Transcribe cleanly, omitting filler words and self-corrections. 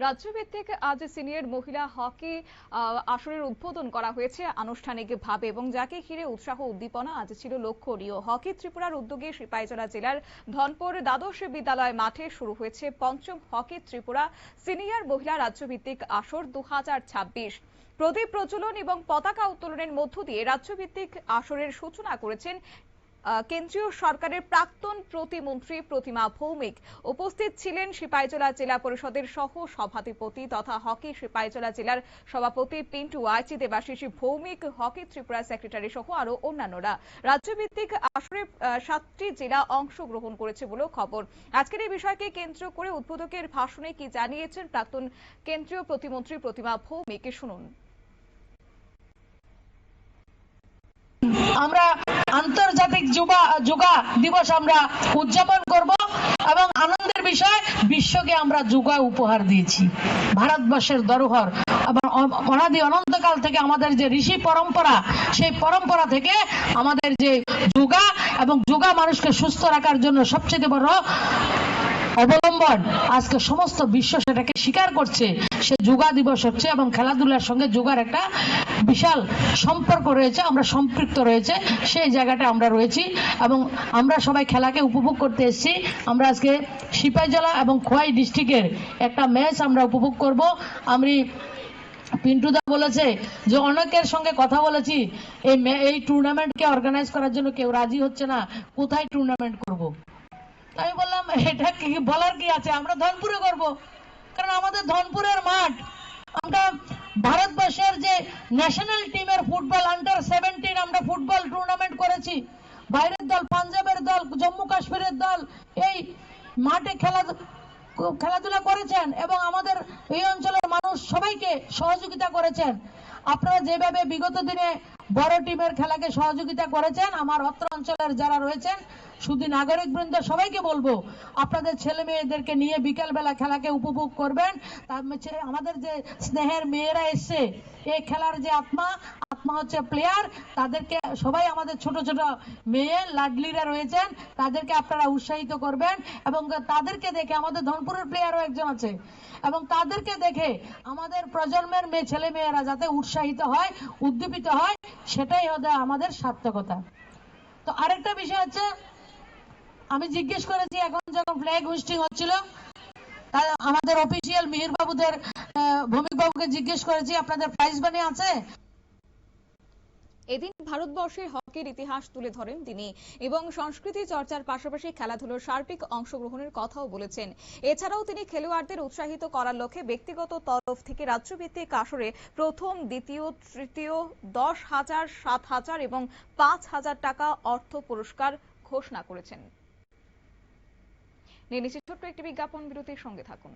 রাজ্যভিত্তিক আজ সিনিয়র মহিলা হকি আসরের উদ্বোধন করা হয়েছে আনুষ্ঠানিকভাবে এবং যাকে ঘিরে উৎসাহ উদ্দীপনা আজ ছিল লক্ষণীয়। হকি ত্রিপুরার উদ্যোগে সিপাহীজলা জেলার ধনপুর দ্বাদশ বিদ্যালয় মাঠে শুরু হয়েছে পঞ্চম হকি ত্রিপুরা সিনিয়র মহিলা রাজ্যভিত্তিক আসর 2026। প্রদীপ প্রজ্বলন এবং পতাকা উত্তোলনের মধ্য দিয়ে রাজ্যভিত্তিক আসরের সূচনা করেছেন কেন্দ্রীয় সরকারের প্রাক্তন প্রতিমন্ত্রী প্রতিমা ভৌমিক। উপস্থিত ছিলেন সিপাহীজলা জেলা পরিষদের সহ সভাধিপতি তথা হকি সিপাহীজলা জেলার সভাপতি পিন্টু আইচি, দেবাশিস ভৌমিক, হকি ত্রিপুরা সেক্রেটারি সহ আরো অন্যান্যরা। রাজ্যভিত্তিক আসরে 7টি জেলা অংশগ্রহণ করেছে বলেও খবর। আজকের এই বিষয়কে কেন্দ্র করে উদ্বোধকের ভাষণে কি জানিয়েছেন প্রাক্তন কেন্দ্রীয় প্রতিমন্ত্রী প্রতিমা ভৌমিক, শুনুন। আমরা আন্তর্জাতিক যোগা দিবস আমরা উদযাপন করব এবং আনন্দের বিষয় বিশ্বকে আমরা যোগা উপহার দিয়েছি। ভারতবর্ষের ধরোহর এবং অনাদি অনন্তকাল থেকে আমাদের যে ঋষি পরম্পরা, সেই পরম্পরা থেকে আমাদের যে যোগা এবং যোগা মানুষকে সুস্থ রাখার জন্য সবচেয়ে বড় অবলম্বন, আজকে সমস্ত বিশ্ব সেটাকে স্বীকার করছে। সে যোগা দিবস হচ্ছে এবং খেলাধুলার সঙ্গে যোগার একটা বিশাল সম্পর্ক রয়েছে, আমরা সম্পৃক্ত রয়েছে, সেই জায়গাটা আমরা রয়েছি এবং আমরা সবাই খেলাকে উপভোগ করতে এসেছি। আমরা আজকে সিপাহীজলা এবং খোয়াই ডিস্ট্রিক্টের একটা ম্যাচ আমরা উপভোগ করব। আমি পিন্টুদা বলেছে যে অনেকের সঙ্গে কথা বলেছি, এই টুর্নামেন্টকে অর্গানাইজ করার জন্য কেউ রাজি হচ্ছে না, কোথায় টুর্নামেন্ট করব। আমি বললাম এটা কি বলার কি আছে, আমরা ধনপুরে করব, কারণ আমাদের ধনপুরের মাঠ। আমরা ভারতবর্ষের যে ন্যাশনাল টিমের ফুটবল আন্ডার-17 আমরা ফুটবল টুর্নামেন্ট করেছি। বাইরের দল, পাঞ্জাবের দল, জম্মু কাশ্মীরের দল এই মাঠে খেলাধুলা করেছেন এবং আমাদের এই অঞ্চলের মানুষ সবাইকে সহযোগিতা করেছেন। আপনারা যেভাবে বিগত দিনে বড় টিমের খেলাকে সহযোগিতা করেছেন, আমার অত্র অঞ্চলের যারা রয়েছেন শুধু নাগরিক বৃন্দ সবাইকে বলবো আপনাদের ছেলে মেয়েদেরকে নিয়ে বিকেল বেলা খেলাকে উপভোগ করবেন। আমাদের যে স্নেহের মেয়েরা এসছে, এই খেলার যে আত্মা হচ্ছে প্লেয়ার, তাদেরকে সবাই আমাদের ছোট ছোট মেয়ে লাডলিরা রয়েছেন, তাদেরকে আপনারা উৎসাহিত করবেন এবং তাদেরকে দেখে আমাদের ধনপুরের প্লেয়ারও একজন আছে এবং তাদেরকে দেখে আমাদের প্রজন্মের ছেলে মেয়েরা যাতে উৎসাহিত হয়, উদ্দীপিত হয়, সেটাই হবে আমাদের সার্থকতা। তো আরেকটা বিষয় হচ্ছে, আমি জিজ্ঞেস করেছি এখন যখন ফ্ল্যাগ হোস্টিং হচ্ছিল, আমাদের অফিসিয়াল মিহির বাবুদের, ভৌমিক বাবুকে জিজ্ঞেস করেছি আপনাদের প্রাইজ মানি আছে। এদিন ভারতবর্ষের হকির ইতিহাস তুলে ধরেন তিনি এবং সংস্কৃতি চর্চার পাশাপাশি খেলাধুলোর সার্বিক অংশগ্রহণের কথাও বলেছেন। এছাড়াও তিনি খেলোয়াড়দের উৎসাহিত করার লক্ষ্যে ব্যক্তিগত তরফ থেকে রাজ্যভিত্তিক আসরে প্রথম, দ্বিতীয়, তৃতীয় 10,000, 7,000 এবং 5,000 টাকা অর্থ পুরস্কার ঘোষণা করেছেন। নিয়ে নিচ্ছে ছোট্ট একটি বিজ্ঞাপন বিরতির, সঙ্গে থাকুন।